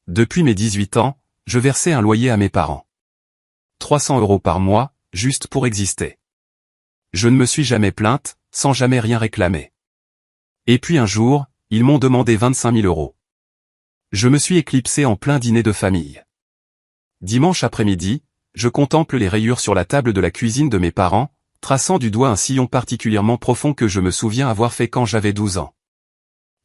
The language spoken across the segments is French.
Depuis mes 18 ans, je versais un loyer à mes parents. 300 € par mois, juste pour exister. Je ne me suis jamais plainte, sans jamais rien réclamer. Et puis un jour, ils m'ont demandé 25 000 €. Je me suis éclipsé en plein dîner de famille. Dimanche après-midi, je contemple les rayures sur la table de la cuisine de mes parents, traçant du doigt un sillon particulièrement profond que je me souviens avoir fait quand j'avais 12 ans.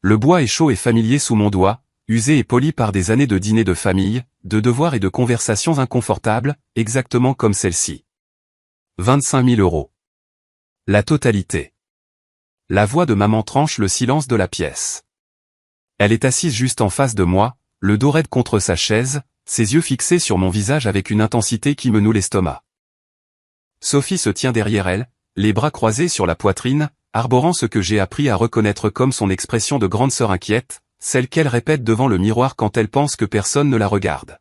Le bois est chaud et familier sous mon doigt, usé et poli par des années de dîners de famille, de devoirs et de conversations inconfortables, exactement comme celle-ci. 25 000 €. La totalité. La voix de maman tranche le silence de la pièce. Elle est assise juste en face de moi, le dos raide contre sa chaise, ses yeux fixés sur mon visage avec une intensité qui me noue l'estomac. Sophie se tient derrière elle, les bras croisés sur la poitrine, arborant ce que j'ai appris à reconnaître comme son expression de grande sœur inquiète, celle qu'elle répète devant le miroir quand elle pense que personne ne la regarde.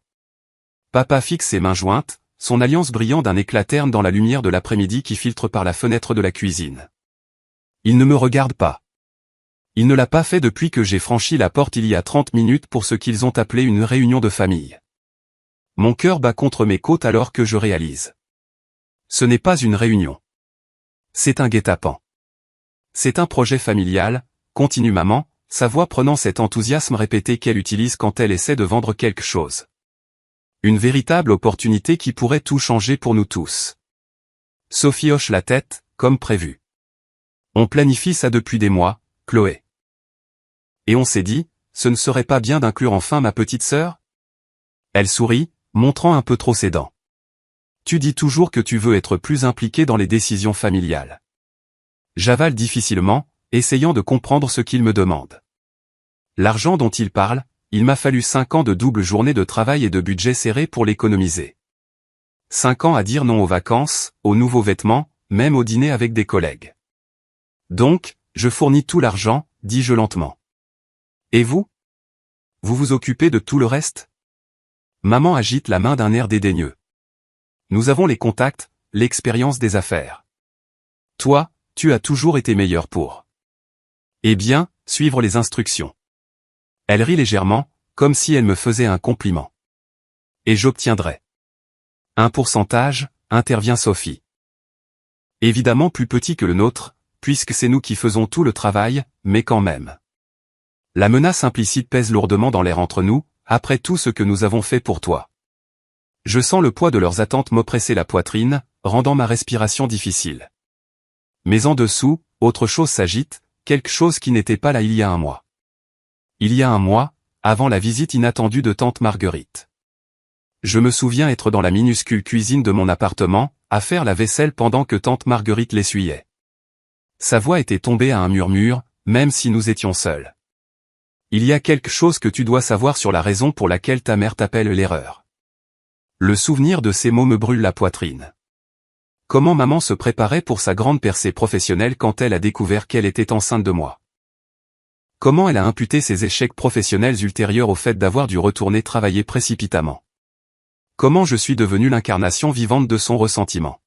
Papa fixe ses mains jointes, son alliance brillant d'un éclat terne dans la lumière de l'après-midi qui filtre par la fenêtre de la cuisine. Il ne me regarde pas. Il ne l'a pas fait depuis que j'ai franchi la porte il y a 30 minutes pour ce qu'ils ont appelé une réunion de famille. Mon cœur bat contre mes côtes alors que je réalise. Ce n'est pas une réunion. C'est un guet-apens. C'est un projet familial, continue maman, sa voix prenant cet enthousiasme répété qu'elle utilise quand elle essaie de vendre quelque chose. Une véritable opportunité qui pourrait tout changer pour nous tous. Sophie hoche la tête, comme prévu. On planifie ça depuis des mois, Chloé. Et on s'est dit, ce ne serait pas bien d'inclure enfin ma petite sœur? Elle sourit, montrant un peu trop ses dents. Tu dis toujours que tu veux être plus impliqué dans les décisions familiales. J'avale difficilement, essayant de comprendre ce qu'il me demande. L'argent dont il parle, il m'a fallu 5 ans de double journée de travail et de budget serré pour l'économiser. 5 ans à dire non aux vacances, aux nouveaux vêtements, même au dîner avec des collègues. Donc, je fournis tout l'argent, dis-je lentement. Et vous? Vous vous occupez de tout le reste? Maman agite la main d'un air dédaigneux. Nous avons les contacts, l'expérience des affaires. Toi, tu as toujours été meilleur pour. Eh bien, suivre les instructions. Elle rit légèrement, comme si elle me faisait un compliment. Et j'obtiendrai. Un pourcentage, intervient Sophie. Évidemment plus petit que le nôtre, puisque c'est nous qui faisons tout le travail, mais quand même. La menace implicite pèse lourdement dans l'air entre nous, après tout ce que nous avons fait pour toi. Je sens le poids de leurs attentes m'oppresser la poitrine, rendant ma respiration difficile. Mais en dessous, autre chose s'agite, quelque chose qui n'était pas là il y a un mois. Il y a un mois, avant la visite inattendue de tante Marguerite. Je me souviens être dans la minuscule cuisine de mon appartement, à faire la vaisselle pendant que tante Marguerite l'essuyait. Sa voix était tombée à un murmure, même si nous étions seuls. Il y a quelque chose que tu dois savoir sur la raison pour laquelle ta mère t'appelle l'erreur. Le souvenir de ces mots me brûle la poitrine. Comment maman se préparait pour sa grande percée professionnelle quand elle a découvert qu'elle était enceinte de moi? Comment elle a imputé ses échecs professionnels ultérieurs au fait d'avoir dû retourner travailler précipitamment? Comment je suis devenu l'incarnation vivante de son ressentiment?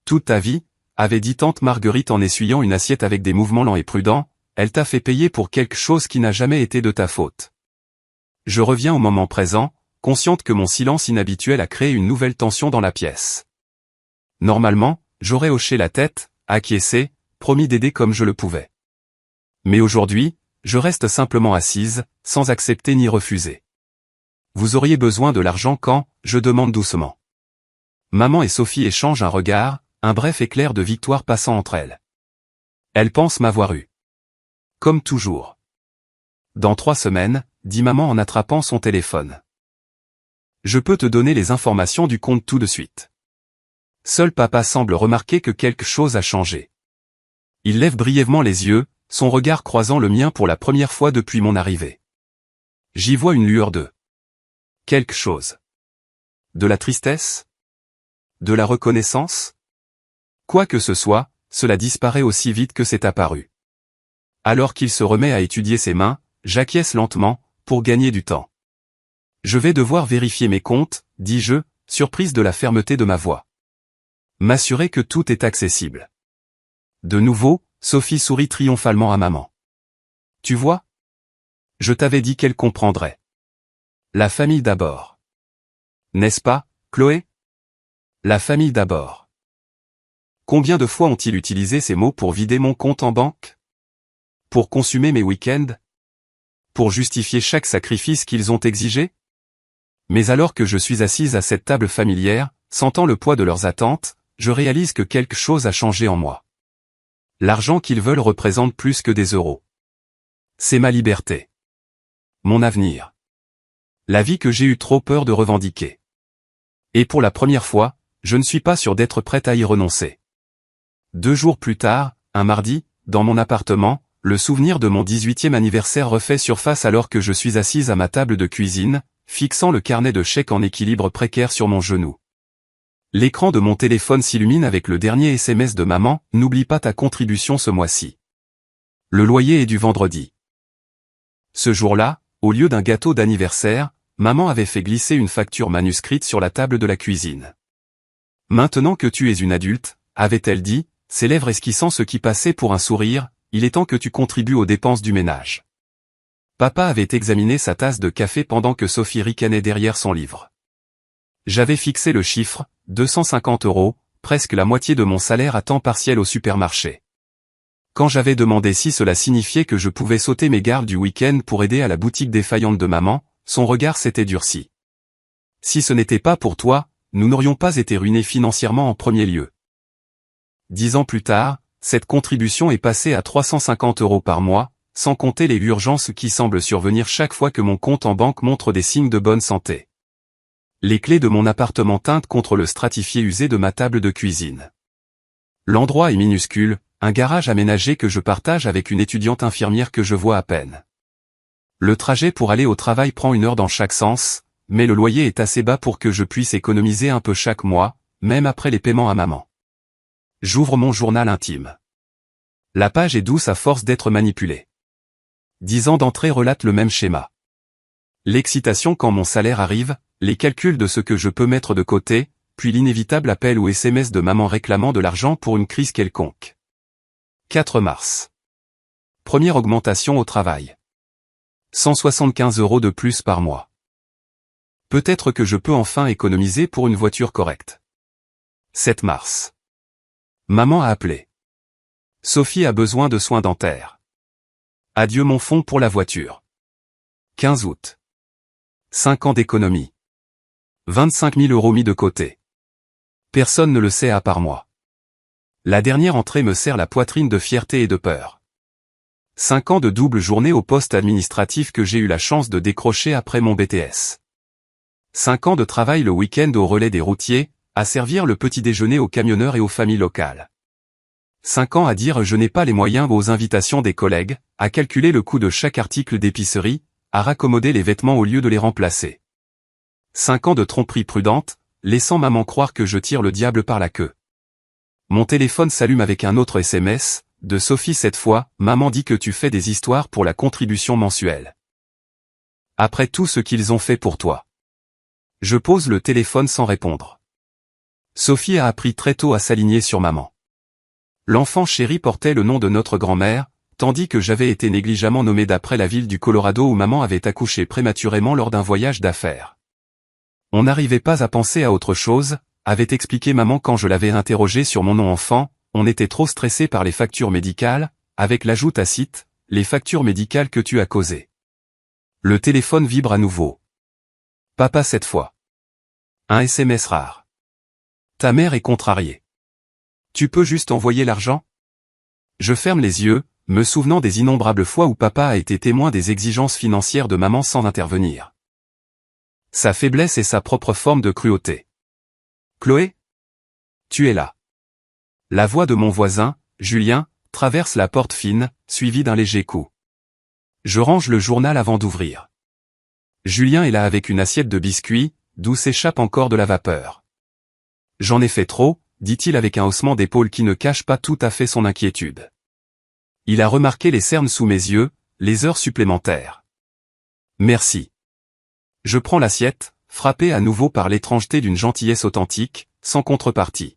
Toute ta vie, avait dit tante Marguerite en essuyant une assiette avec des mouvements lents et prudents, elle t'a fait payer pour quelque chose qui n'a jamais été de ta faute. Je reviens au moment présent, consciente que mon silence inhabituel a créé une nouvelle tension dans la pièce. Normalement, j'aurais hoché la tête, acquiescé, promis d'aider comme je le pouvais. Mais aujourd'hui, je reste simplement assise, sans accepter ni refuser. Vous auriez besoin de l'argent quand, je demande doucement. Maman et Sophie échangent un regard, un bref éclair de victoire passant entre elles. Elles pensent m'avoir eu. Comme toujours. Dans 3 semaines, dit maman en attrapant son téléphone. Je peux te donner les informations du compte tout de suite. Seul papa semble remarquer que quelque chose a changé. Il lève brièvement les yeux, son regard croisant le mien pour la première fois depuis mon arrivée. J'y vois une lueur de quelque chose. De la tristesse? De la reconnaissance? Quoi que ce soit, cela disparaît aussi vite que c'est apparu. Alors qu'il se remet à étudier ses mains, j'acquiesce lentement, pour gagner du temps. Je vais devoir vérifier mes comptes, dis-je, surprise de la fermeté de ma voix. M'assurer que tout est accessible. De nouveau, Sophie sourit triomphalement à maman. Tu vois? Je t'avais dit qu'elle comprendrait. La famille d'abord. N'est-ce pas, Chloé? La famille d'abord. Combien de fois ont-ils utilisé ces mots pour vider mon compte en banque? Pour consumer mes week-ends? Pour justifier chaque sacrifice qu'ils ont exigé? Mais alors que je suis assise à cette table familière, sentant le poids de leurs attentes, je réalise que quelque chose a changé en moi. L'argent qu'ils veulent représente plus que des euros. C'est ma liberté. Mon avenir. La vie que j'ai eu trop peur de revendiquer. Et pour la première fois, je ne suis pas sûr d'être prête à y renoncer. 2 jours plus tard, un mardi, dans mon appartement, le souvenir de mon 18e anniversaire refait surface alors que je suis assise à ma table de cuisine, fixant le carnet de chèques en équilibre précaire sur mon genou. L'écran de mon téléphone s'illumine avec le dernier SMS de maman, « N'oublie pas ta contribution ce mois-ci. Le loyer est du vendredi. » Ce jour-là, au lieu d'un gâteau d'anniversaire, maman avait fait glisser une facture manuscrite sur la table de la cuisine. « Maintenant que tu es une adulte, » avait-elle dit, ses lèvres esquissant ce qui passait pour un sourire, « il est temps que tu contribues aux dépenses du ménage. » Papa avait examiné sa tasse de café pendant que Sophie ricanait derrière son livre. J'avais fixé le chiffre, 250 €, presque la moitié de mon salaire à temps partiel au supermarché. Quand j'avais demandé si cela signifiait que je pouvais sauter mes gardes du week-end pour aider à la boutique défaillante de maman, son regard s'était durci. Si ce n'était pas pour toi, nous n'aurions pas été ruinés financièrement en premier lieu. 10 ans plus tard, cette contribution est passée à 350 € par mois, sans compter les urgences qui semblent survenir chaque fois que mon compte en banque montre des signes de bonne santé. Les clés de mon appartement teintent contre le stratifié usé de ma table de cuisine. L'endroit est minuscule, un garage aménagé que je partage avec une étudiante infirmière que je vois à peine. Le trajet pour aller au travail prend 1 heure dans chaque sens, mais le loyer est assez bas pour que je puisse économiser un peu chaque mois, même après les paiements à maman. J'ouvre mon journal intime. La page est douce à force d'être manipulée. 10 ans d'entrée relatent le même schéma. L'excitation quand mon salaire arrive, les calculs de ce que je peux mettre de côté, puis l'inévitable appel ou SMS de maman réclamant de l'argent pour une crise quelconque. 4 mars. Première augmentation au travail. 175 € de plus par mois. Peut-être que je peux enfin économiser pour une voiture correcte. 7 mars. Maman a appelé. Sophie a besoin de soins dentaires. Adieu mon fonds pour la voiture. 15 août. 5 ans d'économie. 25 000 € mis de côté. Personne ne le sait à part moi. La dernière entrée me serre la poitrine de fierté et de peur. 5 ans de double journée au poste administratif que j'ai eu la chance de décrocher après mon BTS. 5 ans de travail le week-end au relais des routiers, à servir le petit déjeuner aux camionneurs et aux familles locales. 5 ans à dire je n'ai pas les moyens aux invitations des collègues, à calculer le coût de chaque article d'épicerie, à raccommoder les vêtements au lieu de les remplacer. 5 ans de tromperie prudente, laissant maman croire que je tire le diable par la queue. Mon téléphone s'allume avec un autre SMS, de Sophie cette fois, maman dit que tu fais des histoires pour la contribution mensuelle. Après tout ce qu'ils ont fait pour toi. Je pose le téléphone sans répondre. Sophie a appris très tôt à s'aligner sur maman. L'enfant chéri portait le nom de notre grand-mère, tandis que j'avais été négligemment nommé d'après la ville du Colorado où maman avait accouché prématurément lors d'un voyage d'affaires. On n'arrivait pas à penser à autre chose, avait expliqué maman quand je l'avais interrogée sur mon nom enfant, on était trop stressé par les factures médicales, avec l'ajout tacite, les factures médicales que tu as causées. Le téléphone vibre à nouveau. Papa cette fois. Un SMS rare. Ta mère est contrariée. Tu peux juste envoyer l'argent? Je ferme les yeux, me souvenant des innombrables fois où papa a été témoin des exigences financières de maman sans intervenir. Sa faiblesse et sa propre forme de cruauté. Chloé? Tu es là. La voix de mon voisin, Julien, traverse la porte fine, suivie d'un léger coup. Je range le journal avant d'ouvrir. Julien est là avec une assiette de biscuits, d'où s'échappe encore de la vapeur. J'en ai fait trop, dit-il avec un haussement d'épaule qui ne cache pas tout à fait son inquiétude. Il a remarqué les cernes sous mes yeux, les heures supplémentaires. Merci. Je prends l'assiette, frappé à nouveau par l'étrangeté d'une gentillesse authentique, sans contrepartie.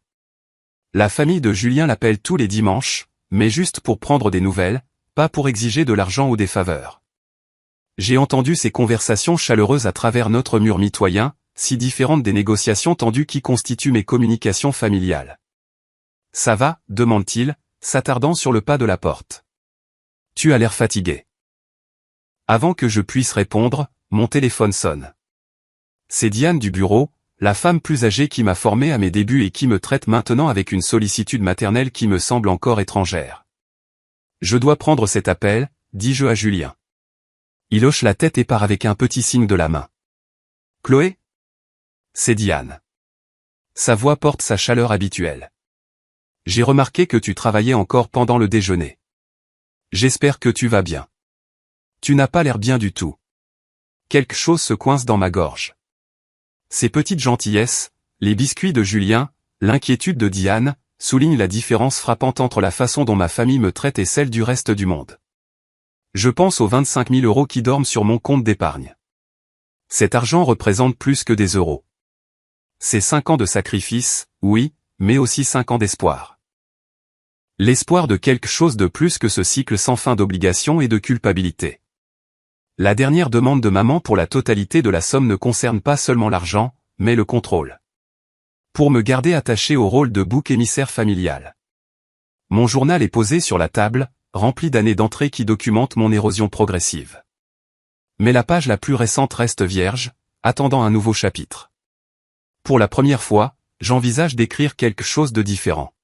La famille de Julien l'appelle tous les dimanches, mais juste pour prendre des nouvelles, pas pour exiger de l'argent ou des faveurs. J'ai entendu ces conversations chaleureuses à travers notre mur mitoyen, si différentes des négociations tendues qui constituent mes communications familiales. Ça va, demande-t-il, s'attardant sur le pas de la porte. Tu as l'air fatigué. Avant que je puisse répondre, mon téléphone sonne. C'est Diane du bureau, la femme plus âgée qui m'a formé à mes débuts et qui me traite maintenant avec une sollicitude maternelle qui me semble encore étrangère. Je dois prendre cet appel, dis-je à Julien. Il hoche la tête et part avec un petit signe de la main. Chloé ? C'est Diane. Sa voix porte sa chaleur habituelle. J'ai remarqué que tu travaillais encore pendant le déjeuner. J'espère que tu vas bien. Tu n'as pas l'air bien du tout. Quelque chose se coince dans ma gorge. Ces petites gentillesses, les biscuits de Julien, l'inquiétude de Diane, soulignent la différence frappante entre la façon dont ma famille me traite et celle du reste du monde. Je pense aux 25 000 € qui dorment sur mon compte d'épargne. Cet argent représente plus que des euros. C'est 5 ans de sacrifice, oui, mais aussi 5 ans d'espoir. L'espoir de quelque chose de plus que ce cycle sans fin d'obligations et de culpabilité. La dernière demande de maman pour la totalité de la somme ne concerne pas seulement l'argent, mais le contrôle. Pour me garder attaché au rôle de bouc émissaire familial. Mon journal est posé sur la table, rempli d'années d'entrées qui documentent mon érosion progressive. Mais la page la plus récente reste vierge, attendant un nouveau chapitre. Pour la première fois, j'envisage d'écrire quelque chose de différent.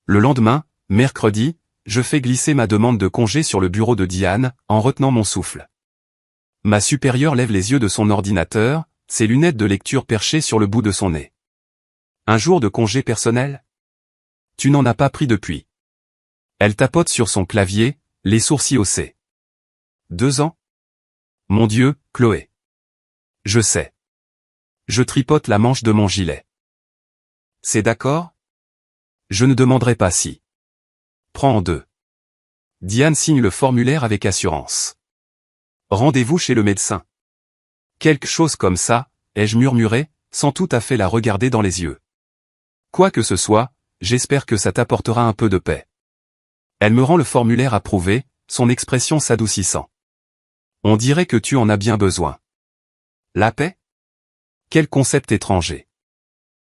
Le lendemain, mercredi, je fais glisser ma demande de congé sur le bureau de Diane, en retenant mon souffle. Ma supérieure lève les yeux de son ordinateur, ses lunettes de lecture perchées sur le bout de son nez. Un jour de congé personnel ? Tu n'en as pas pris depuis. Elle tapote sur son clavier, les sourcils haussés. 2 ans ? Mon Dieu, Chloé. Je sais. Je tripote la manche de mon gilet. C'est d'accord ? Je ne demanderai pas si. Prends en 2. Diane signe le formulaire avec assurance. Rendez-vous chez le médecin. Quelque chose comme ça, ai-je murmuré, sans tout à fait la regarder dans les yeux. Quoi que ce soit, j'espère que ça t'apportera un peu de paix. Elle me rend le formulaire approuvé, son expression s'adoucissant. On dirait que tu en as bien besoin. La paix ? Quel concept étranger.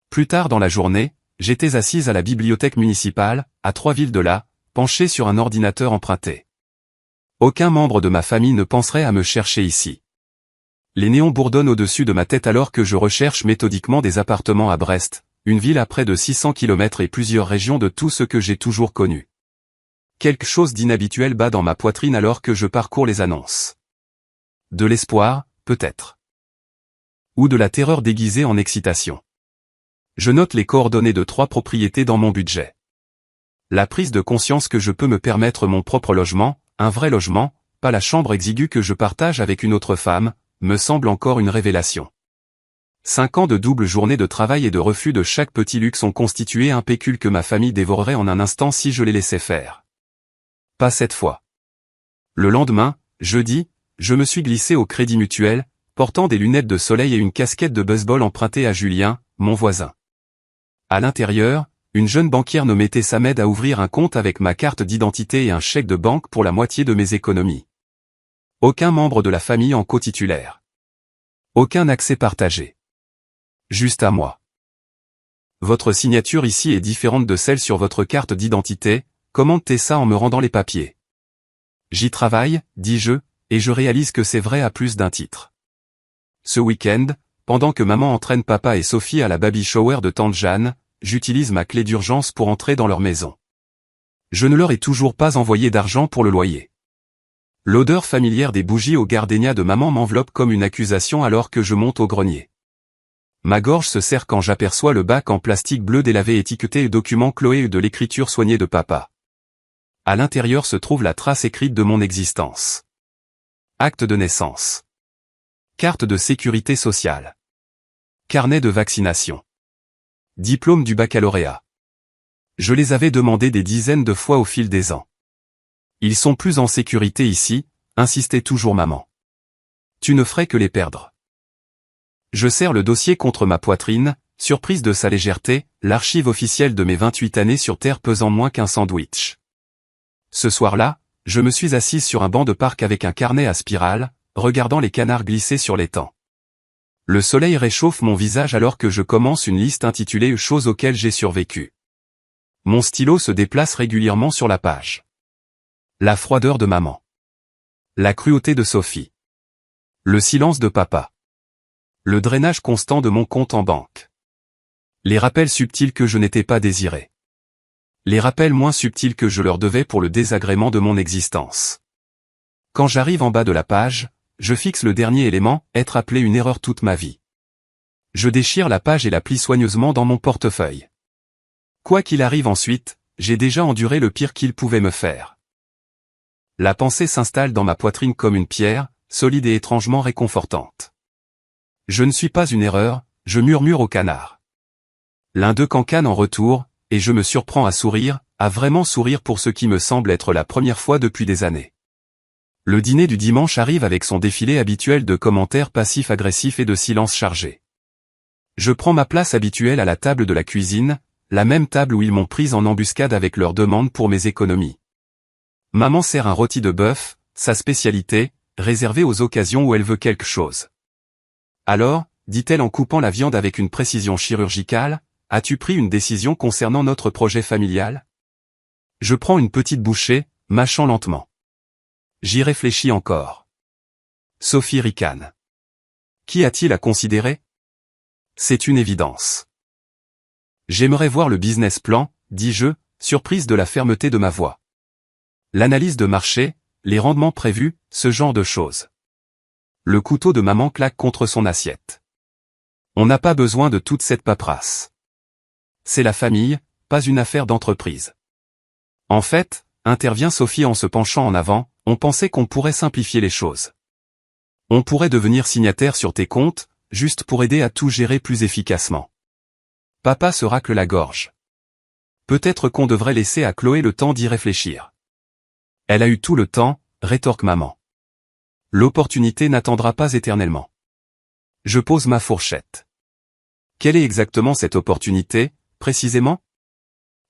Plus tard dans la journée, j'étais assise à la bibliothèque municipale, à 3 villes de là, penchée sur un ordinateur emprunté. Aucun membre de ma famille ne penserait à me chercher ici. Les néons bourdonnent au-dessus de ma tête alors que je recherche méthodiquement des appartements à Brest, une ville à près de 600 km et plusieurs régions de tout ce que j'ai toujours connu. Quelque chose d'inhabituel bat dans ma poitrine alors que je parcours les annonces. De l'espoir, peut-être. Ou de la terreur déguisée en excitation. Je note les coordonnées de 3 propriétés dans mon budget. La prise de conscience que je peux me permettre mon propre logement, un vrai logement, pas la chambre exiguë que je partage avec une autre femme, me semble encore une révélation. 5 ans de double journée de travail et de refus de chaque petit luxe ont constitué un pécule que ma famille dévorerait en un instant si je les laissais faire. Pas cette fois. Le lendemain, jeudi, je me suis glissé au Crédit Mutuel, portant des lunettes de soleil et une casquette de baseball empruntée à Julien, mon voisin. À l'intérieur, une jeune banquière nommée Tessa m'aide à ouvrir un compte avec ma carte d'identité et un chèque de banque pour la moitié de mes économies. Aucun membre de la famille en cotitulaire. Aucun accès partagé. Juste à moi. Votre signature ici est différente de celle sur votre carte d'identité, commente Tessa en me rendant les papiers. J'y travaille, dis-je, et je réalise que c'est vrai à plus d'un titre. Ce week-end, pendant que maman entraîne papa et Sophie à la baby shower de tante Jeanne, j'utilise ma clé d'urgence pour entrer dans leur maison. Je ne leur ai toujours pas envoyé d'argent pour le loyer. L'odeur familière des bougies au gardénia de maman m'enveloppe comme une accusation alors que je monte au grenier. Ma gorge se serre quand j'aperçois le bac en plastique bleu délavé étiqueté document Chloé de l'écriture soignée de papa. À l'intérieur se trouve la trace écrite de mon existence. Acte de naissance. Carte de sécurité sociale. Carnet de vaccination. Diplôme du baccalauréat. Je les avais demandés des dizaines de fois au fil des ans. Ils sont plus en sécurité ici, insistait toujours maman. Tu ne ferais que les perdre. Je serre le dossier contre ma poitrine, surprise de sa légèreté, l'archive officielle de mes 28 années sur Terre pesant moins qu'un sandwich. Ce soir-là, je me suis assise sur un banc de parc avec un carnet à spirale, regardant les canards glisser sur l'étang. Le soleil réchauffe mon visage alors que je commence une liste intitulée « Choses auxquelles j'ai survécu ». Mon stylo se déplace régulièrement sur la page. La froideur de maman. La cruauté de Sophie. Le silence de papa. Le drainage constant de mon compte en banque. Les rappels subtils que je n'étais pas désiré. Les rappels moins subtils que je leur devais pour le désagrément de mon existence. Quand j'arrive en bas de la page, je fixe le dernier élément, être appelé une erreur toute ma vie. Je déchire la page et la plie soigneusement dans mon portefeuille. Quoi qu'il arrive ensuite, j'ai déjà enduré le pire qu'il pouvait me faire. La pensée s'installe dans ma poitrine comme une pierre, solide et étrangement réconfortante. Je ne suis pas une erreur, je murmure au canard. L'un d'eux cancane en retour, et je me surprends à sourire, à vraiment sourire pour ce qui me semble être la première fois depuis des années. Le dîner du dimanche arrive avec son défilé habituel de commentaires passifs-agressifs et de silences chargés. Je prends ma place habituelle à la table de la cuisine, la même table où ils m'ont prise en embuscade avec leurs demandes pour mes économies. Maman sert un rôti de bœuf, sa spécialité, réservée aux occasions où elle veut quelque chose. Alors, dit-elle en coupant la viande avec une précision chirurgicale, as-tu pris une décision concernant notre projet familial? Je prends une petite bouchée, mâchant lentement. J'y réfléchis encore. Sophie ricane. Qui a-t-il à considérer? C'est une évidence. J'aimerais voir le business plan, dis-je, surprise de la fermeté de ma voix. L'analyse de marché, les rendements prévus, ce genre de choses. Le couteau de maman claque contre son assiette. On n'a pas besoin de toute cette paperasse. C'est la famille, pas une affaire d'entreprise. En fait, intervient Sophie en se penchant en avant, on pensait qu'on pourrait simplifier les choses. On pourrait devenir signataire sur tes comptes, juste pour aider à tout gérer plus efficacement. Papa se racle la gorge. Peut-être qu'on devrait laisser à Chloé le temps d'y réfléchir. Elle a eu tout le temps, rétorque maman. L'opportunité n'attendra pas éternellement. Je pose ma fourchette. Quelle est exactement cette opportunité, précisément?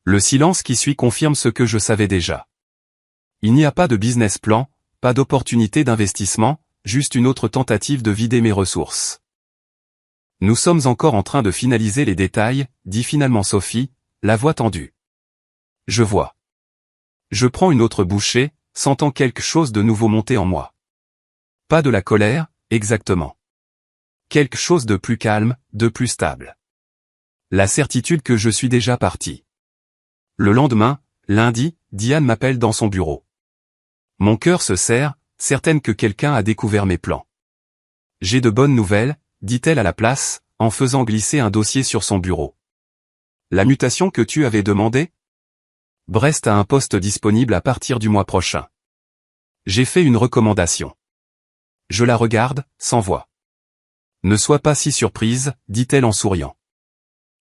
Le silence qui suit confirme ce que je savais déjà. Il n'y a pas de business plan, pas d'opportunité d'investissement, juste une autre tentative de vider mes ressources. Nous sommes encore en train de finaliser les détails, dit finalement Sophie, la voix tendue. Je vois. Je prends une autre bouchée, sentant quelque chose de nouveau monter en moi. Pas de la colère, exactement. Quelque chose de plus calme, de plus stable. La certitude que je suis déjà parti. Le lendemain, lundi, Diane m'appelle dans son bureau. Mon cœur se serre, certaine que quelqu'un a découvert mes plans. J'ai de bonnes nouvelles, dit-elle à la place, en faisant glisser un dossier sur son bureau. La mutation que tu avais demandée? Brest a un poste disponible à partir du mois prochain. J'ai fait une recommandation. Je la regarde, sans voix. Ne sois pas si surprise, dit-elle en souriant.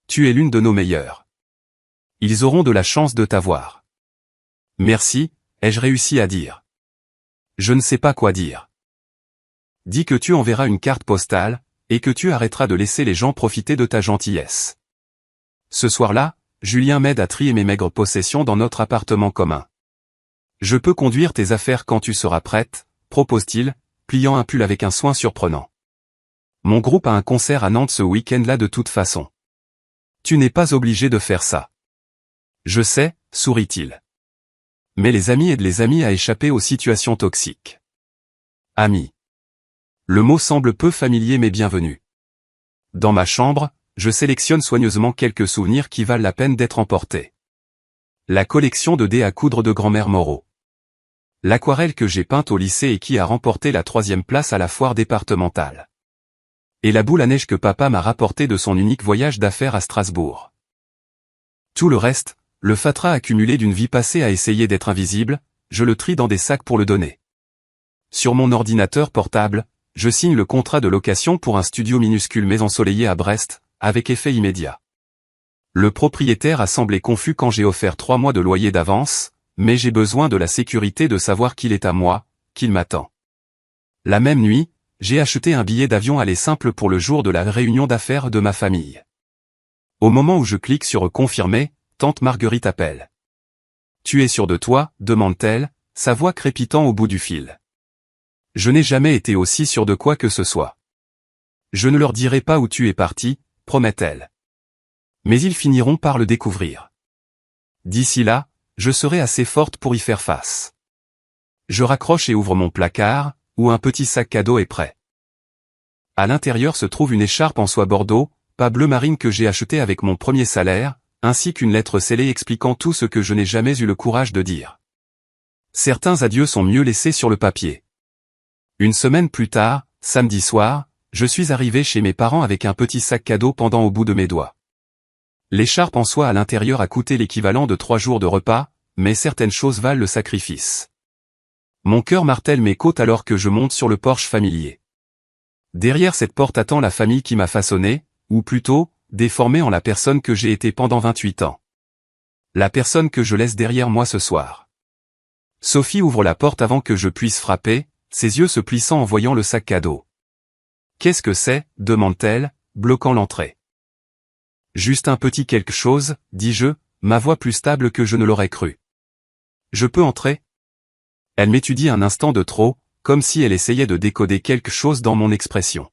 Tu es l'une de nos meilleures. Ils auront de la chance de t'avoir. Merci, ai-je réussi à dire. Je ne sais pas quoi dire. Dis que tu enverras une carte postale, et que tu arrêteras de laisser les gens profiter de ta gentillesse. Ce soir-là, Julien m'aide à trier mes maigres possessions dans notre appartement commun. Je peux conduire tes affaires quand tu seras prête, propose-t-il, pliant un pull avec un soin surprenant. Mon groupe a un concert à Nantes ce week-end-là de toute façon. Tu n'es pas obligé de faire ça. Je sais, sourit-il. Mais les amis aident les amis à échapper aux situations toxiques. Amis. Le mot semble peu familier mais bienvenu. Dans ma chambre, je sélectionne soigneusement quelques souvenirs qui valent la peine d'être emportés. La collection de dés à coudre de grand-mère Moreau. L'aquarelle que j'ai peinte au lycée et qui a remporté la 3e place à la foire départementale. Et la boule à neige que papa m'a rapportée de son unique voyage d'affaires à Strasbourg. Tout le reste, le fatras accumulé d'une vie passée à essayer d'être invisible, je le trie dans des sacs pour le donner. Sur mon ordinateur portable, je signe le contrat de location pour un studio minuscule mais ensoleillé à Brest, avec effet immédiat. Le propriétaire a semblé confus quand j'ai offert 3 mois de loyer d'avance, mais j'ai besoin de la sécurité de savoir qu'il est à moi, qu'il m'attend. La même nuit, j'ai acheté un billet d'avion aller simple pour le jour de la réunion d'affaires de ma famille. Au moment où je clique sur « Confirmer », tante Marguerite appelle. « Tu es sûr de toi ?» demande-t-elle, sa voix crépitant au bout du fil. Je n'ai jamais été aussi sûr de quoi que ce soit. Je ne leur dirai pas où tu es parti, promet-elle. Mais ils finiront par le découvrir. D'ici là, je serai assez forte pour y faire face. Je raccroche et ouvre mon placard, où un petit sac cadeau est prêt. À l'intérieur se trouve une écharpe en soie bordeaux, pas bleu marine que j'ai achetée avec mon premier salaire, ainsi qu'une lettre scellée expliquant tout ce que je n'ai jamais eu le courage de dire. Certains adieux sont mieux laissés sur le papier. Une semaine plus tard, samedi soir, je suis arrivé chez mes parents avec un petit sac cadeau pendant au bout de mes doigts. L'écharpe en soie à l'intérieur a coûté l'équivalent de 3 jours de repas, mais certaines choses valent le sacrifice. Mon cœur martèle mes côtes alors que je monte sur le porche familier. Derrière cette porte attend la famille qui m'a façonné, ou plutôt, déformé en la personne que j'ai été pendant 28 ans. La personne que je laisse derrière moi ce soir. Sophie ouvre la porte avant que je puisse frapper, ses yeux se plissant en voyant le sac cadeau. « Qu'est-ce que c'est » demande-t-elle, bloquant l'entrée. « Juste un petit quelque chose » dis-je, ma voix plus stable que je ne l'aurais cru. « Je peux entrer ?» Elle m'étudie un instant de trop, comme si elle essayait de décoder quelque chose dans mon expression.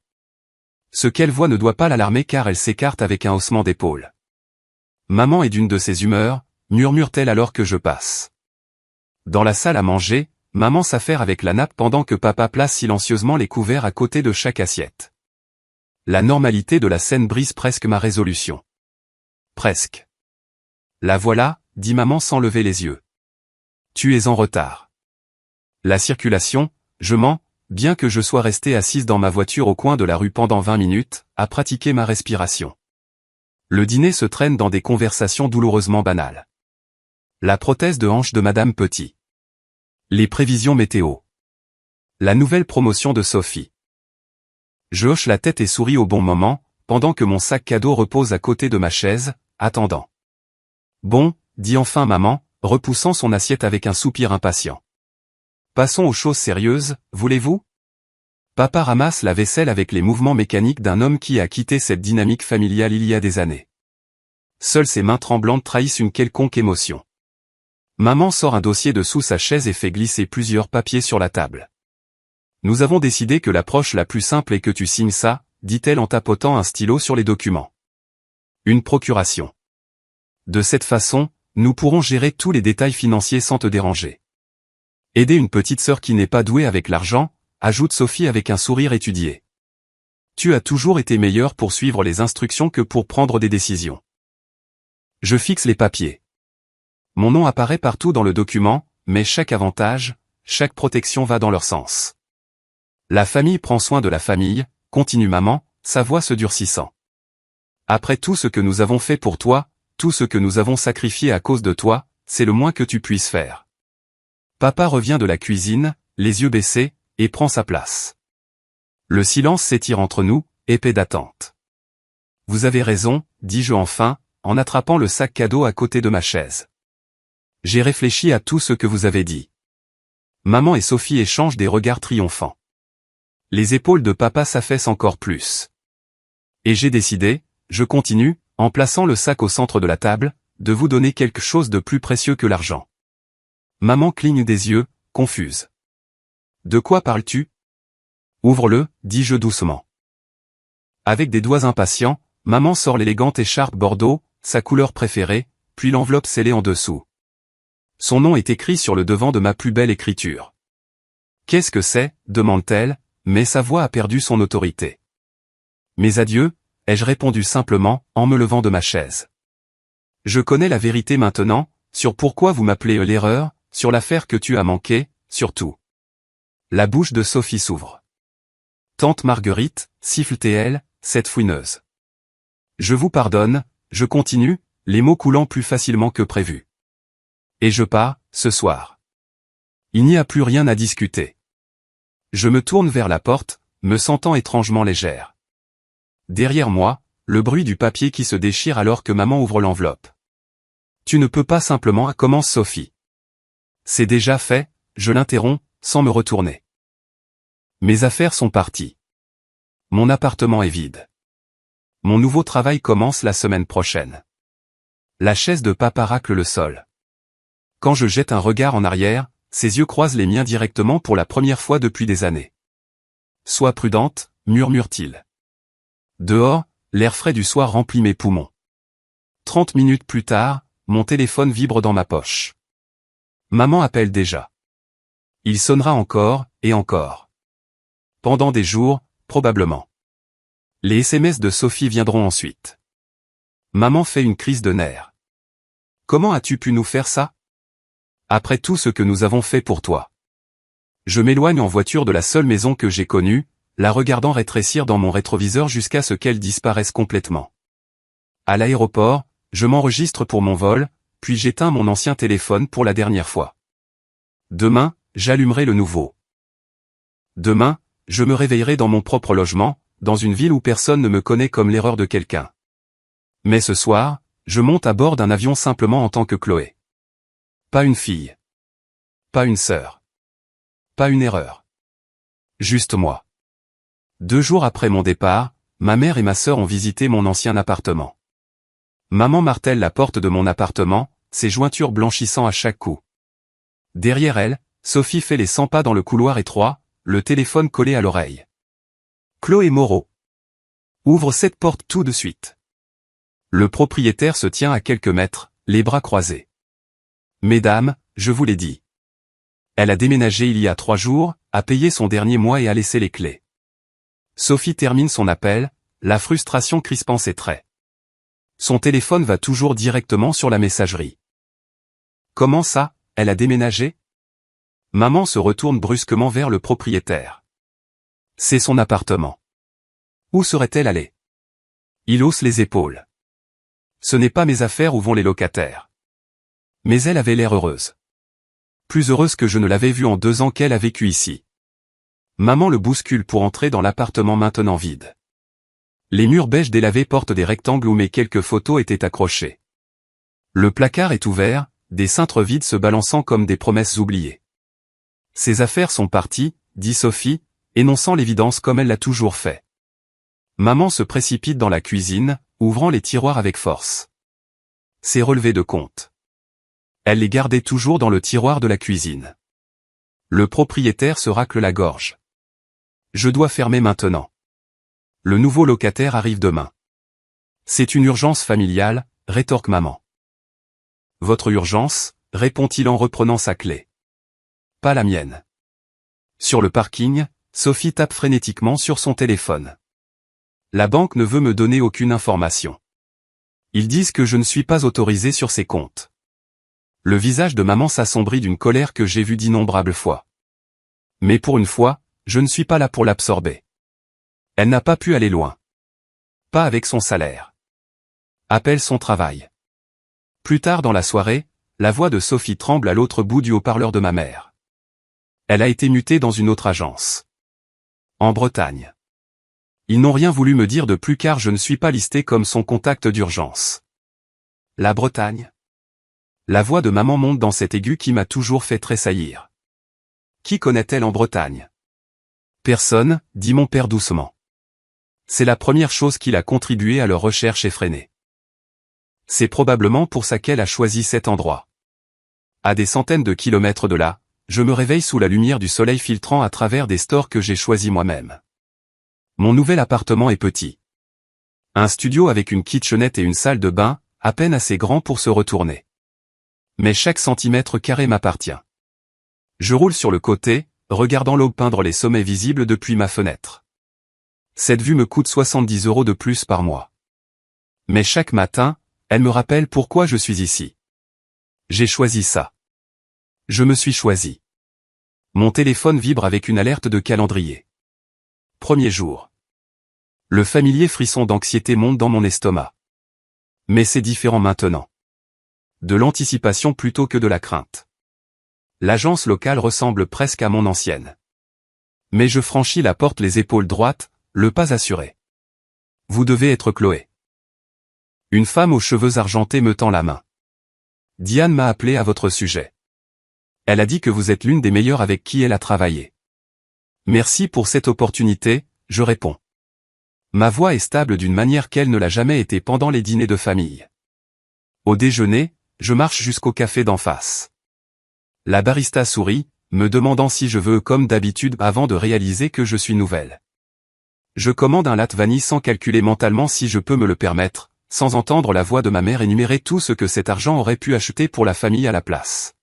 Ce qu'elle voit ne doit pas l'alarmer car elle s'écarte avec un haussement d'épaule. « Maman est d'une de ses humeurs » murmure-t-elle alors que je passe. Dans la salle à manger, maman s'affaire avec la nappe pendant que papa place silencieusement les couverts à côté de chaque assiette. La normalité de la scène brise presque ma résolution. Presque. La voilà, dit maman sans lever les yeux. Tu es en retard. La circulation, je mens, bien que je sois resté assise dans ma voiture au coin de la rue pendant 20 minutes, à pratiquer ma respiration. Le dîner se traîne dans des conversations douloureusement banales. La prothèse de hanche de Madame Petit. Les prévisions météo. La nouvelle promotion de Sophie. Je hoche la tête et souris au bon moment, pendant que mon sac cadeau repose à côté de ma chaise, attendant. Bon, dit enfin maman, repoussant son assiette avec un soupir impatient. Passons aux choses sérieuses, voulez-vous ? Papa ramasse la vaisselle avec les mouvements mécaniques d'un homme qui a quitté cette dynamique familiale il y a des années. Seules ses mains tremblantes trahissent une quelconque émotion. Maman sort un dossier de sous sa chaise et fait glisser plusieurs papiers sur la table. Nous avons décidé que l'approche la plus simple est que tu signes ça, dit-elle en tapotant un stylo sur les documents. Une procuration. De cette façon, nous pourrons gérer tous les détails financiers sans te déranger. Aider une petite sœur qui n'est pas douée avec l'argent, ajoute Sophie avec un sourire étudié. Tu as toujours été meilleure pour suivre les instructions que pour prendre des décisions. Je fixe les papiers. Mon nom apparaît partout dans le document, mais chaque avantage, chaque protection va dans leur sens. La famille prend soin de la famille, continue maman, sa voix se durcissant. Après tout ce que nous avons fait pour toi, tout ce que nous avons sacrifié à cause de toi, c'est le moins que tu puisses faire. Papa revient de la cuisine, les yeux baissés, et prend sa place. Le silence s'étire entre nous, épais d'attente. Vous avez raison, dis-je enfin, en attrapant le sac cadeau à côté de ma chaise. J'ai réfléchi à tout ce que vous avez dit. Maman et Sophie échangent des regards triomphants. Les épaules de papa s'affaissent encore plus. Et j'ai décidé, je continue, en plaçant le sac au centre de la table, de vous donner quelque chose de plus précieux que l'argent. Maman cligne des yeux, confuse. De quoi parles-tu ? Ouvre-le, dis-je doucement. Avec des doigts impatients, maman sort l'élégante écharpe bordeaux, sa couleur préférée, puis l'enveloppe scellée en dessous. Son nom est écrit sur le devant de ma plus belle écriture. Qu'est-ce que c'est ? demande-t-elle, mais sa voix a perdu son autorité. Mes adieux, ai-je répondu simplement, en me levant de ma chaise. Je connais la vérité maintenant, sur pourquoi vous m'appelez l'erreur, sur l'affaire que tu as manqué, surtout. La bouche de Sophie s'ouvre. Tante Marguerite, siffle-t-elle, cette fouineuse. Je vous pardonne, je continue, les mots coulant plus facilement que prévu. Et je pars, ce soir. Il n'y a plus rien à discuter. Je me tourne vers la porte, me sentant étrangement légère. Derrière moi, le bruit du papier qui se déchire alors que maman ouvre l'enveloppe. Tu ne peux pas simplement, commence Sophie. C'est déjà fait, je l'interromps, sans me retourner. Mes affaires sont parties. Mon appartement est vide. Mon nouveau travail commence la semaine prochaine. La chaise de papa racle le sol. Quand je jette un regard en arrière, ses yeux croisent les miens directement pour la première fois depuis des années. Sois prudente, murmure-t-il. Dehors, l'air frais du soir remplit mes poumons. 30 minutes plus tard, mon téléphone vibre dans ma poche. Maman appelle déjà. Il sonnera encore, et encore. Pendant des jours, probablement. Les SMS de Sophie viendront ensuite. Maman fait une crise de nerfs. Comment as-tu pu nous faire ça? Après tout ce que nous avons fait pour toi. Je m'éloigne en voiture de la seule maison que j'ai connue, la regardant rétrécir dans mon rétroviseur jusqu'à ce qu'elle disparaisse complètement. À l'aéroport, je m'enregistre pour mon vol, puis j'éteins mon ancien téléphone pour la dernière fois. Demain, j'allumerai le nouveau. Demain, je me réveillerai dans mon propre logement, dans une ville où personne ne me connaît comme l'erreur de quelqu'un. Mais ce soir, je monte à bord d'un avion simplement en tant que Chloé. Pas une fille. Pas une sœur. Pas une erreur. Juste moi. 2 jours après mon départ, ma mère et ma sœur ont visité mon ancien appartement. Maman martèle la porte de mon appartement, ses jointures blanchissant à chaque coup. Derrière elle, Sophie fait les 100 pas dans le couloir étroit, le téléphone collé à l'oreille. Chloé Moreau. Ouvre cette porte tout de suite. Le propriétaire se tient à quelques mètres, les bras croisés. Mesdames, je vous l'ai dit. Elle a déménagé il y a 3 jours, a payé son dernier mois et a laissé les clés. Sophie termine son appel, la frustration crispant ses traits. Son téléphone va toujours directement sur la messagerie. Comment ça, elle a déménagé? Maman se retourne brusquement vers le propriétaire. C'est son appartement. Où serait-elle allée? Il hausse les épaules. Ce n'est pas mes affaires où vont les locataires. Mais elle avait l'air heureuse. Plus heureuse que je ne l'avais vue en 2 ans qu'elle a vécu ici. Maman le bouscule pour entrer dans l'appartement maintenant vide. Les murs beige délavés portent des rectangles où mes quelques photos étaient accrochées. Le placard est ouvert, des cintres vides se balançant comme des promesses oubliées. Ses affaires sont parties, dit Sophie, énonçant l'évidence comme elle l'a toujours fait. Maman se précipite dans la cuisine, ouvrant les tiroirs avec force. Ses relevés de compte. Elle les gardait toujours dans le tiroir de la cuisine. Le propriétaire se racle la gorge. Je dois fermer maintenant. Le nouveau locataire arrive demain. C'est une urgence familiale, rétorque maman. Votre urgence, répond-il en reprenant sa clé. Pas la mienne. Sur le parking, Sophie tape frénétiquement sur son téléphone. La banque ne veut me donner aucune information. Ils disent que je ne suis pas autorisé sur ces comptes. Le visage de maman s'assombrit d'une colère que j'ai vue d'innombrables fois. Mais pour une fois, je ne suis pas là pour l'absorber. Elle n'a pas pu aller loin. Pas avec son salaire. Appelle son travail. Plus tard dans la soirée, la voix de Sophie tremble à l'autre bout du haut-parleur de ma mère. Elle a été mutée dans une autre agence. En Bretagne. Ils n'ont rien voulu me dire de plus car je ne suis pas listé comme son contact d'urgence. La Bretagne. La voix de maman monte dans cet aigu qui m'a toujours fait tressaillir. Qui connaît-elle en Bretagne? Personne, dit mon père doucement. C'est la première chose qu'il a contribué à leur recherche effrénée. C'est probablement pour ça qu'elle a choisi cet endroit. À des centaines de kilomètres de là, je me réveille sous la lumière du soleil filtrant à travers des stores que j'ai choisis moi-même. Mon nouvel appartement est petit. Un studio avec une kitchenette et une salle de bain, à peine assez grand pour se retourner. Mais chaque centimètre carré m'appartient. Je roule sur le côté, regardant l'aube peindre les sommets visibles depuis ma fenêtre. Cette vue me coûte 70 € de plus par mois. Mais chaque matin, elle me rappelle pourquoi je suis ici. J'ai choisi ça. Je me suis choisi. Mon téléphone vibre avec une alerte de calendrier. Premier jour. Le familier frisson d'anxiété monte dans mon estomac. Mais c'est différent maintenant. De l'anticipation plutôt que de la crainte. L'agence locale ressemble presque à mon ancienne. Mais je franchis la porte les épaules droites, le pas assuré. Vous devez être Chloé. Une femme aux cheveux argentés me tend la main. Diane m'a appelé à votre sujet. Elle a dit que vous êtes l'une des meilleures avec qui elle a travaillé. Merci pour cette opportunité, je réponds. Ma voix est stable d'une manière qu'elle ne l'a jamais été pendant les dîners de famille. Au déjeuner, je marche jusqu'au café d'en face. La barista sourit, me demandant si je veux comme d'habitude avant de réaliser que je suis nouvelle. Je commande un latte vanille sans calculer mentalement si je peux me le permettre, sans entendre la voix de ma mère énumérer tout ce que cet argent aurait pu acheter pour la famille à la place.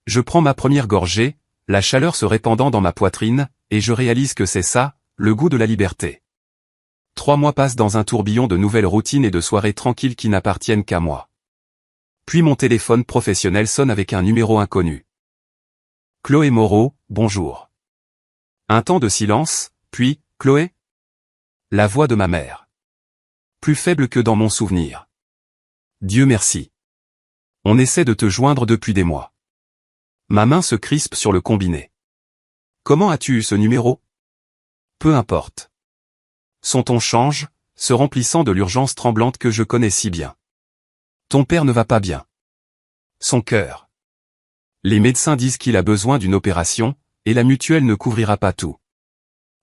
Je prends ma première gorgée, la chaleur se répandant dans ma poitrine, et je réalise que c'est ça, le goût de la liberté. 3 mois passent dans un tourbillon de nouvelles routines et de soirées tranquilles qui n'appartiennent qu'à moi. Puis mon téléphone professionnel sonne avec un numéro inconnu. Chloé Moreau, bonjour. Un temps de silence, puis, Chloé? La voix de ma mère. Plus faible que dans mon souvenir. Dieu merci. On essaie de te joindre depuis des mois. Ma main se crispe sur le combiné. Comment as-tu eu ce numéro? Peu importe. Son ton change, se remplissant de l'urgence tremblante que je connais si bien. Ton père ne va pas bien. Son cœur. Les médecins disent qu'il a besoin d'une opération, et la mutuelle ne couvrira pas tout.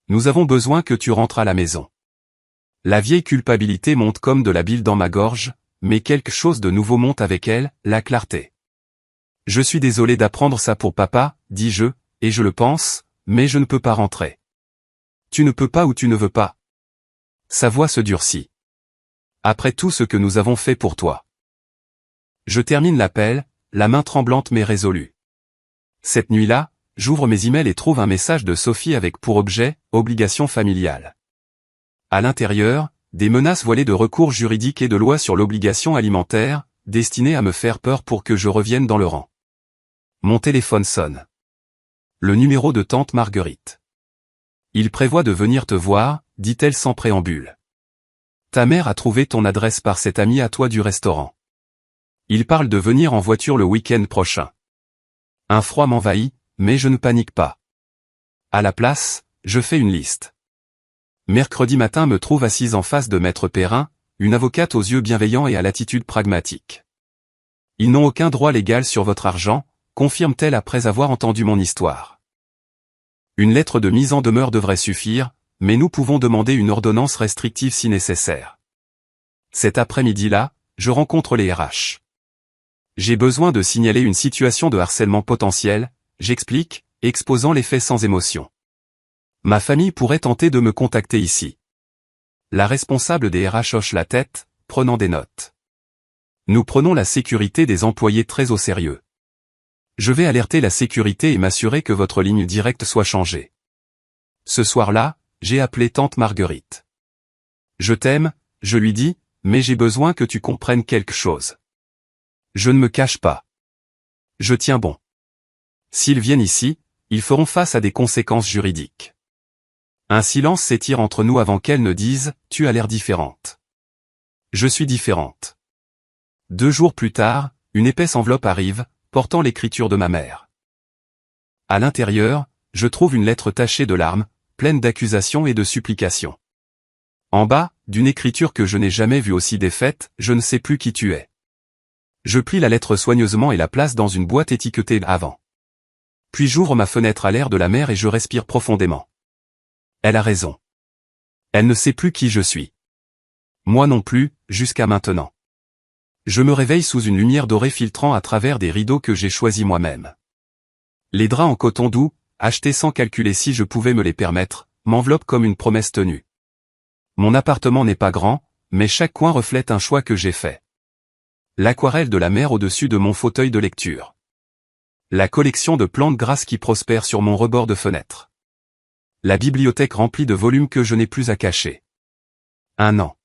Nous avons besoin que tu rentres à la maison. La vieille culpabilité monte comme de la bile dans ma gorge, mais quelque chose de nouveau monte avec elle, la clarté. Je suis désolé d'apprendre ça pour papa, dis-je, et je le pense, mais je ne peux pas rentrer. Tu ne peux pas ou tu ne veux pas. Sa voix se durcit. Après tout ce que nous avons fait pour toi. Je termine l'appel, la main tremblante mais résolue. Cette nuit-là, j'ouvre mes emails et trouve un message de Sophie avec pour objet, obligation familiale. À l'intérieur, des menaces voilées de recours juridiques et de loi sur l'obligation alimentaire, destinées à me faire peur pour que je revienne dans le rang. Mon téléphone sonne. Le numéro de tante Marguerite. Il prévoit de venir te voir, dit-elle sans préambule. Ta mère a trouvé ton adresse par cet ami à toi du restaurant. Il parle de venir en voiture le week-end prochain. Un froid m'envahit, mais je ne panique pas. À la place, je fais une liste. Mercredi matin me trouve assise en face de Maître Perrin, une avocate aux yeux bienveillants et à l'attitude pragmatique. Ils n'ont aucun droit légal sur votre argent, confirme-t-elle après avoir entendu mon histoire. Une lettre de mise en demeure devrait suffire, mais nous pouvons demander une ordonnance restrictive si nécessaire. Cet après-midi-là, je rencontre les RH. J'ai besoin de signaler une situation de harcèlement potentiel, j'explique, exposant les faits sans émotion. Ma famille pourrait tenter de me contacter ici. La responsable des RH hoche la tête, prenant des notes. Nous prenons la sécurité des employés très au sérieux. Je vais alerter la sécurité et m'assurer que votre ligne directe soit changée. Ce soir-là, j'ai appelé tante Marguerite. Je t'aime, je lui dis, mais j'ai besoin que tu comprennes quelque chose. Je ne me cache pas. Je tiens bon. S'ils viennent ici, ils feront face à des conséquences juridiques. Un silence s'étire entre nous avant qu'elle ne dise « Tu as l'air différente ». Je suis différente. 2 jours plus tard, une épaisse enveloppe arrive, portant l'écriture de ma mère. À l'intérieur, je trouve une lettre tachée de larmes, pleine d'accusations et de supplications. En bas, d'une écriture que je n'ai jamais vue aussi défaite, je ne sais plus qui tu es. Je plie la lettre soigneusement et la place dans une boîte étiquetée avant. Puis j'ouvre ma fenêtre à l'air de la mer et je respire profondément. Elle a raison. Elle ne sait plus qui je suis. Moi non plus, jusqu'à maintenant. Je me réveille sous une lumière dorée filtrant à travers des rideaux que j'ai choisis moi-même. Les draps en coton doux, achetés sans calculer si je pouvais me les permettre, m'enveloppent comme une promesse tenue. Mon appartement n'est pas grand, mais chaque coin reflète un choix que j'ai fait. L'aquarelle de la mer au-dessus de mon fauteuil de lecture. La collection de plantes grasses qui prospèrent sur mon rebord de fenêtre. La bibliothèque remplie de volumes que je n'ai plus à cacher. 1 an.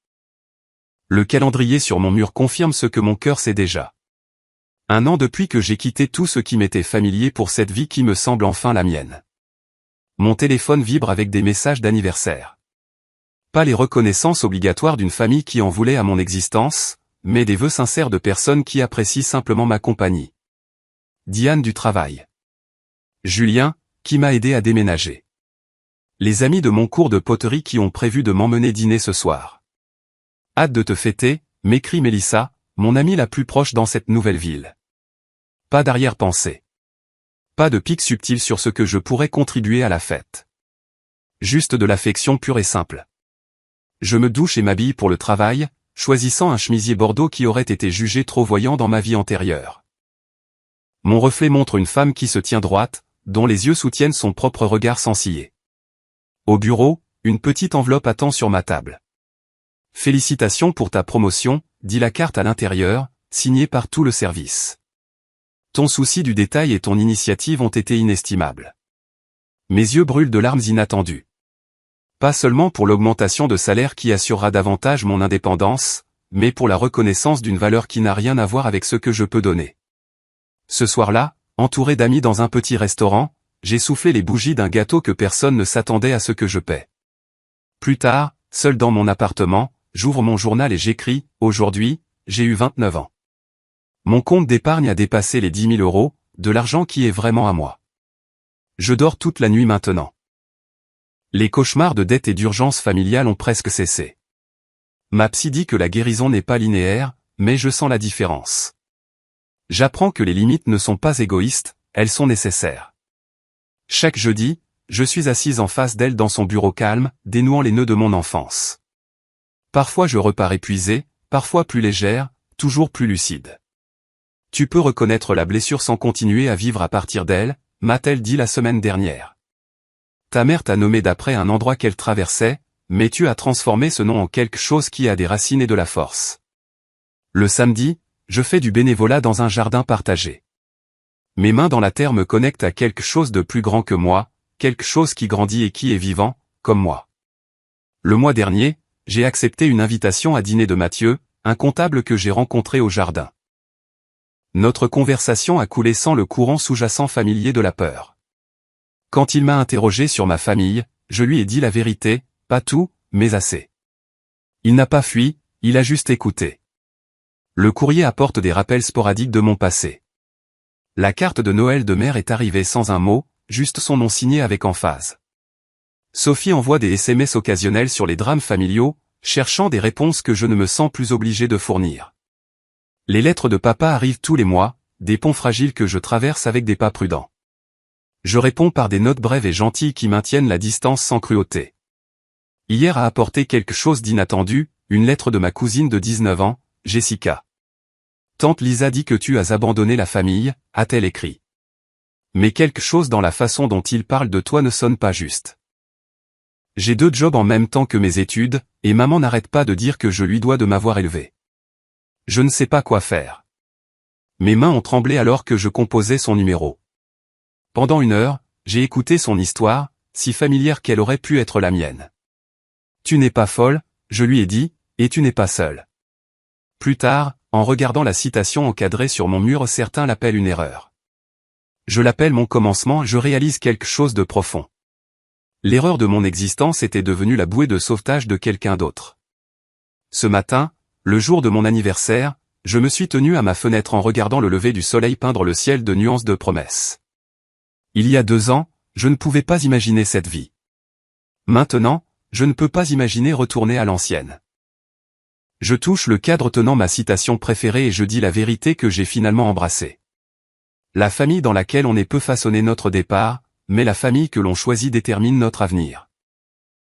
Le calendrier sur mon mur confirme ce que mon cœur sait déjà. 1 an depuis que j'ai quitté tout ce qui m'était familier pour cette vie qui me semble enfin la mienne. Mon téléphone vibre avec des messages d'anniversaire. Pas les reconnaissances obligatoires d'une famille qui en voulait à mon existence, mais des vœux sincères de personnes qui apprécient simplement ma compagnie. Diane du travail. Julien, qui m'a aidé à déménager. Les amis de mon cours de poterie qui ont prévu de m'emmener dîner ce soir. Hâte de te fêter, m'écrit Mélissa, mon amie la plus proche dans cette nouvelle ville. Pas d'arrière-pensée. Pas de pic subtil sur ce que je pourrais contribuer à la fête. Juste de l'affection pure et simple. Je me douche et m'habille pour le travail, choisissant un chemisier bordeaux qui aurait été jugé trop voyant dans ma vie antérieure. Mon reflet montre une femme qui se tient droite, dont les yeux soutiennent son propre regard sans ciller. Au bureau, une petite enveloppe attend sur ma table. Félicitations pour ta promotion, dit la carte à l'intérieur, signée par tout le service. Ton souci du détail et ton initiative ont été inestimables. Mes yeux brûlent de larmes inattendues. Pas seulement pour l'augmentation de salaire qui assurera davantage mon indépendance, mais pour la reconnaissance d'une valeur qui n'a rien à voir avec ce que je peux donner. Ce soir-là, entouré d'amis dans un petit restaurant, j'ai soufflé les bougies d'un gâteau que personne ne s'attendait à ce que je paie. Plus tard, seul dans mon appartement, j'ouvre mon journal et j'écris « Aujourd'hui, j'ai eu 29 ans. Mon compte d'épargne a dépassé les 10 000 euros, de l'argent qui est vraiment à moi. Je dors toute la nuit maintenant. Les cauchemars de dette et d'urgence familiale ont presque cessé. Ma psy dit que la guérison n'est pas linéaire, mais je sens la différence. J'apprends que les limites ne sont pas égoïstes, elles sont nécessaires. Chaque jeudi, je suis assise en face d'elle dans son bureau calme, dénouant les nœuds de mon enfance. Parfois je repars épuisée, parfois plus légère, toujours plus lucide. Tu peux reconnaître la blessure sans continuer à vivre à partir d'elle, m'a-t-elle dit la semaine dernière. Ta mère t'a nommé d'après un endroit qu'elle traversait, mais tu as transformé ce nom en quelque chose qui a des racines et de la force. Le samedi, je fais du bénévolat dans un jardin partagé. Mes mains dans la terre me connectent à quelque chose de plus grand que moi, quelque chose qui grandit et qui est vivant, comme moi. Le mois dernier, j'ai accepté une invitation à dîner de Mathieu, un comptable que j'ai rencontré au jardin. Notre conversation a coulé sans le courant sous-jacent familier de la peur. Quand il m'a interrogé sur ma famille, je lui ai dit la vérité, pas tout, mais assez. Il n'a pas fui, il a juste écouté. Le courrier apporte des rappels sporadiques de mon passé. La carte de Noël de mère est arrivée sans un mot, juste son nom signé avec emphase. Sophie envoie des SMS occasionnels sur les drames familiaux, cherchant des réponses que je ne me sens plus obligé de fournir. Les lettres de papa arrivent tous les mois, des ponts fragiles que je traverse avec des pas prudents. Je réponds par des notes brèves et gentilles qui maintiennent la distance sans cruauté. Hier a apporté quelque chose d'inattendu, une lettre de ma cousine de 19 ans, Jessica. Tante Lisa dit que tu as abandonné la famille, a-t-elle écrit. Mais quelque chose dans la façon dont il parle de toi ne sonne pas juste. J'ai 2 jobs en même temps que mes études, et maman n'arrête pas de dire que je lui dois de m'avoir élevé. Je ne sais pas quoi faire. Mes mains ont tremblé alors que je composais son numéro. Pendant 1 heure, j'ai écouté son histoire, si familière qu'elle aurait pu être la mienne. Tu n'es pas folle, je lui ai dit, et tu n'es pas seule. Plus tard, en regardant la citation encadrée sur mon mur, certains l'appellent une erreur. Je l'appelle mon commencement, je réalise quelque chose de profond. L'erreur de mon existence était devenue la bouée de sauvetage de quelqu'un d'autre. Ce matin, le jour de mon anniversaire, je me suis tenu à ma fenêtre en regardant le lever du soleil peindre le ciel de nuances de promesses. Il y a 2 ans, je ne pouvais pas imaginer cette vie. Maintenant, je ne peux pas imaginer retourner à l'ancienne. Je touche le cadre tenant ma citation préférée et je dis la vérité que j'ai finalement embrassée. La famille dans laquelle on est peut façonner notre départ, mais la famille que l'on choisit détermine notre avenir.